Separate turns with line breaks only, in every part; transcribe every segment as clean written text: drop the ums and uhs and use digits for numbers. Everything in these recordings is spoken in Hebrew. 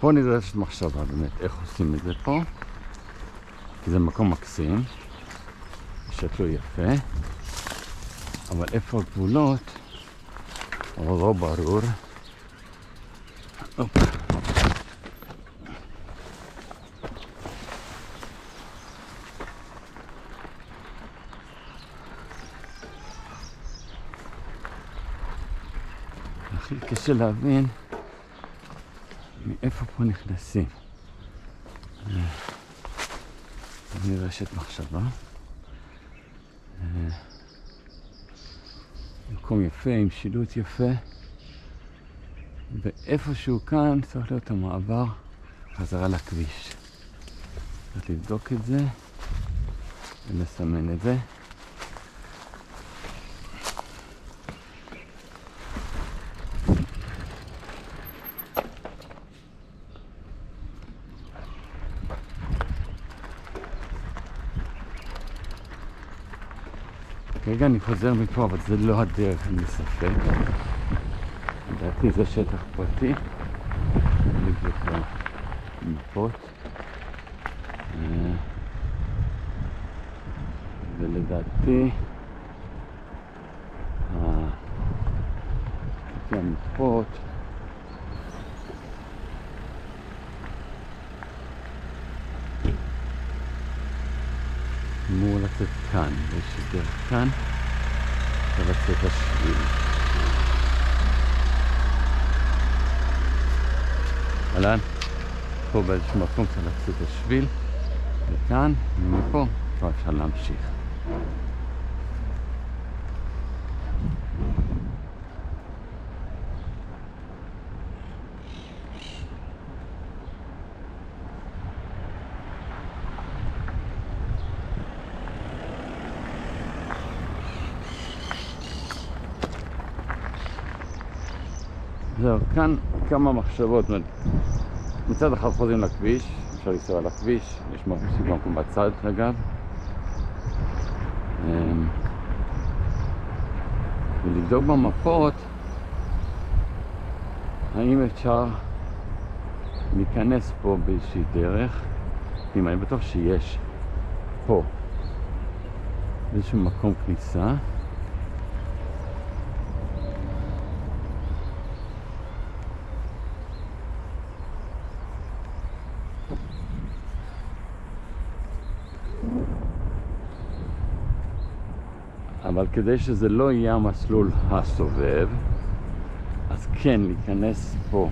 פה נדרשת מחשבה באמת איך עושים את זה פה, כי זה מקום מקסים, שתלו יפה, אבל איפה הגבולות, אבל לא ברור. אופה. הכי קשה להבין מאיפה פה נכנסים. נדרשת מחשבה. מקום יפה עם שילוט יפה, ואיפשהו כאן צריך להיות המעבר חזרה לכביש. צריך לבדוק את זה ולסמן את זה. כרגע אני חוזר מפה, אבל זה לא הדרך, אין לי ספק. לדעתי זה שטח פרטי. לבדוק במפות. ולדעתי לפי המפות אמור לצאת כאן, יש דרך כאן ולצאת השביל. אהלן, פה באיזשהו מקום צריך לצאת השביל וכאן, ומפה כבר אפשר להמשיך. זהו, כאן כמה מחשבות. מצד אחד חוזרים לכביש, אפשר לנסוע על הכביש, יש מקום בצד אגב. ולבדוק במפות האם אפשר להיכנס פה באיזושהי דרך. אני בטוח שיש פה איזשהו מקום כניסה. אבל כדי שזה לא יהיה המסלול הסובב, אז כן להיכנס פה.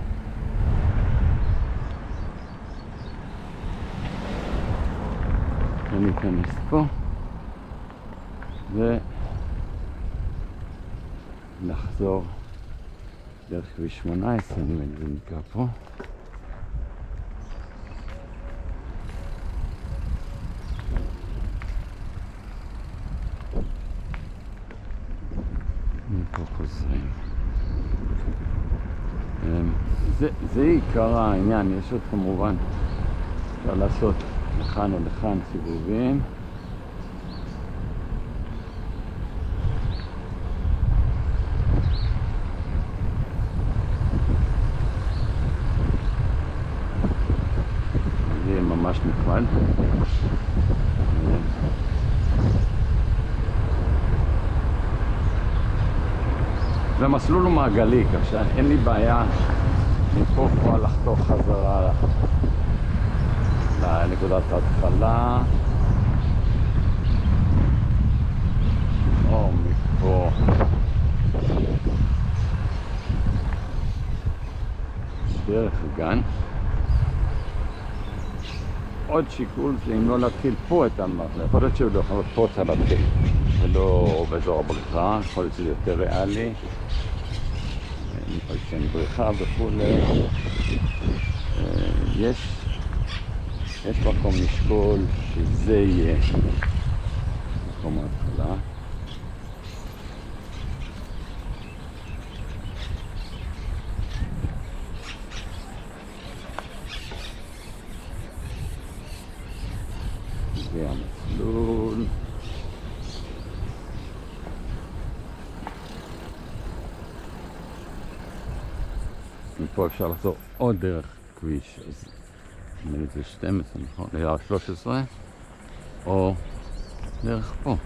להיכנס פה ולחזור דרך כביש 18, אני מבין, זה נקרא פה. מפה חוזרים. זה עיקר העניין. יש עוד כמובן, אפשר לעשות לכאן או לכאן סיבובים. זה יהיה ממש נחמד. והמסלול הוא מעגלי, כך שאין לי בעיה מפה כבר לחתוך חזרה לנקודת ההתחלה, או מפה דרך הגן. עוד שיקול זה אם לא להתחיל פה את המחלה, יכול להיות שהוא לא יכול פה את להתחיל ולא באזור הבריכה, יכול להיות שזה יותר ריאלי, יכול להיות שאין בריכה וכו'. יש מקום לשקול שזה יהיה מקום ההתחלה. זה המסלול. מפה אפשר לחזור עוד דרך הכביש, אז נראה לי זה 12, נכון? 13, או דרך פה.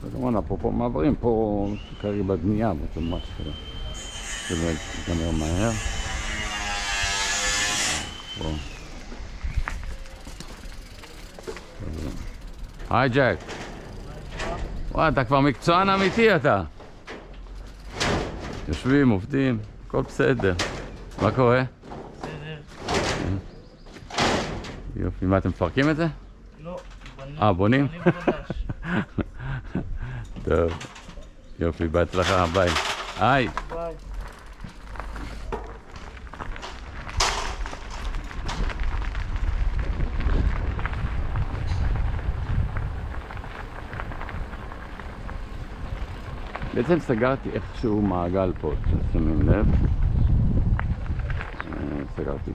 וכמובן, אפרופו מעברים, פה כרגע בבנייה, וזה ממש כזה. זה באמת ייגמר מהר. פה. היי ג'ק. וואי, אתה כבר מקצוען אמיתי אתה. יושבים, עובדים, הכל בסדר. מה קורה?
בסדר.
יופי, מה, אתם מפרקים את זה?
לא,
בונים?
בונים חדש.
טוב, יופי, בהצלחה, ביי. היי.
ביי.
בעצם סגרתי איכשהו מעגל פה, שמים לב. סגרתי.